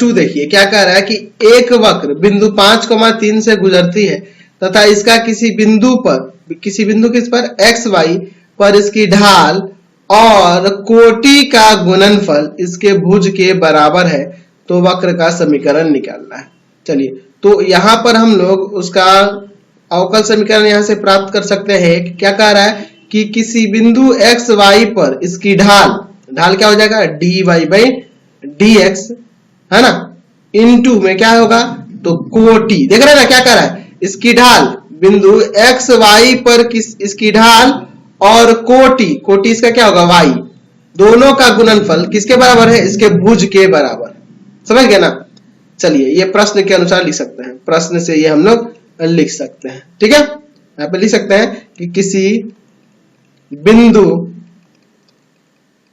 2 देखिए क्या कह रहा है कि एक वक्र बिंदु 5,3 से गुजरती है तथा इसका किसी बिंदु किस पर x y पर इसकी ढाल और कोटि का गुणनफल इसके भुज के बराबर है तो वक्र का समीकरण निकालना है। चलिए तो यहां पर हम लोग उसका अवकल समीकरण यहां से प्राप्त कर सकते हैं। क्या कह रहा है कि किसी बिंदु x y पर इसकी ढाल क्या हो जाएगा dy by dx है ना, इनटू में क्या होगा तो कोटि, देख रहे हैं ना क्या कर रहा है, इसकी ढाल बिंदु x y पर इसकी ढाल और कोटि इसका क्या होगा y, दोनों का गुणनफल किसके बराबर है, इसके भुज के बराबर। समझ गए ना। चलिए ये प्रश्न के अनुसार लिख सकते हैं, प्रश्न से ये हम लोग लिख सकते हैं। ठीक है, यहां पे लिख सकते हैं कि किसी बिंदु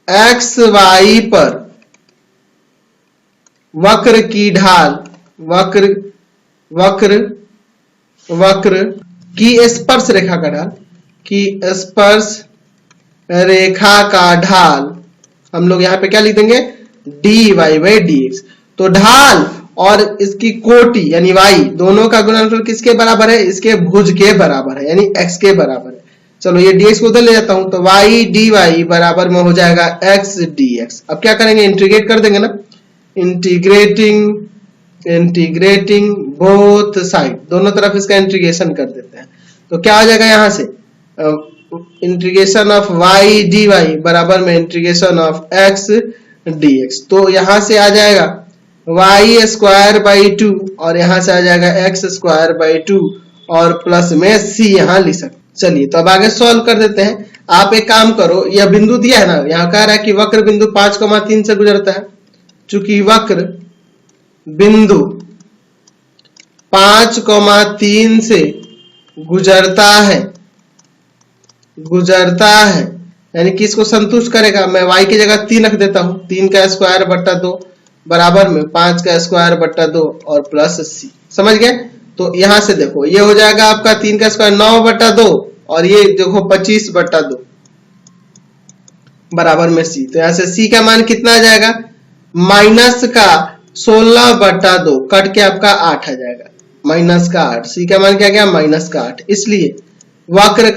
x y पर वक्र की ढाल वक्र की स्पर्श रेखा का ढाल हम लोग यहां पे क्या लिख देंगे dy by dx। तो ढाल और इसकी कोटि यानी y दोनों का गुणनफल किसके बराबर है, इसके भुज के बराबर है यानी x के बराबर है। चलो ये dx को उधर ले जाता हूं तो y dy बराबर में हो जाएगा x dx। अब क्या करेंगे, इंटीग्रेट कर देंगे ना, इंटीग्रेटिंग बोथ साइड, दोनों तरफ इसका इंटीग्रेशन कर देते हैं तो क्या हो जाएगा, यहां से इंटीग्रेशन ऑफ y dy बराबर में इंटीग्रेशन ऑफ x dx। तो यहां से आ जाएगा y स्क्वायर बाई 2 और यहां से आ जाएगा x स्क्वायर बाई 2 और प्लस में c यहां लिख सकते। चलिए तो अब आगे सॉल्व कर देते हैं। आप एक काम करो, यह बिंदु दिया है ना, यहां कह रहा है कि वक्र बिंदु 5,3 से गुजरता है। चूंकि वक्र बिंदु 5,3 से गुजरता है यानी कि इसको संतुष्ट करेगा। मैं y की जगह 3 रख देता हूं, 3 का स्क्वायर बट्टा 2 बराबर में 5 का स्क्वायर बट्टा 2 और प्लस c। समझ गए। तो यहां से देखो ये हो जाएगा आपका 3 का स्क्वायर 9 बट्टा 2 और ये देखो 25 बट्टा 2 बराबर में c। तो यहां से c का मान कितना आ जाएगा, माइनस का 16 बट्टा 2 कट के आपका 8 आ जाएगा, माइनस का 8। c का मान क्या गया, माइनस का 8। इसलिए वक्र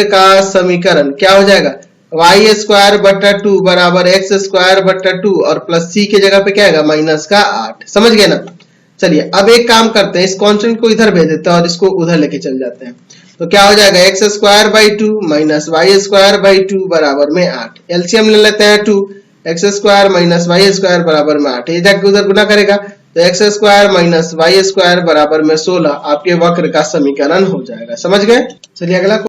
का समीकरण क्या हो जाएगा, y स्क्वायर बट्टा 2 बराबर x स्क्वायर बट्टा 2 और प्लस c के जगह पे क्या आएगा, माइनस का 8। समझ गए ना। चलिए अब एक काम करते हैं, इस कांस्टेंट को इधर भेज देते हैं और इसको उधर लेके चल जाते हैं। तो क्या हो जाएगा, x square by 2 minus y square by 2 बराबर में 8। एलसीएम ले लेते हैं 2, x square minus y square बराबर में 8। ये जाके उधर गुना करेगा तो x square minus y square बराबर में 16 आपके वक्र का समीकरण हो जाएगा। समझ गए। चलिए अगला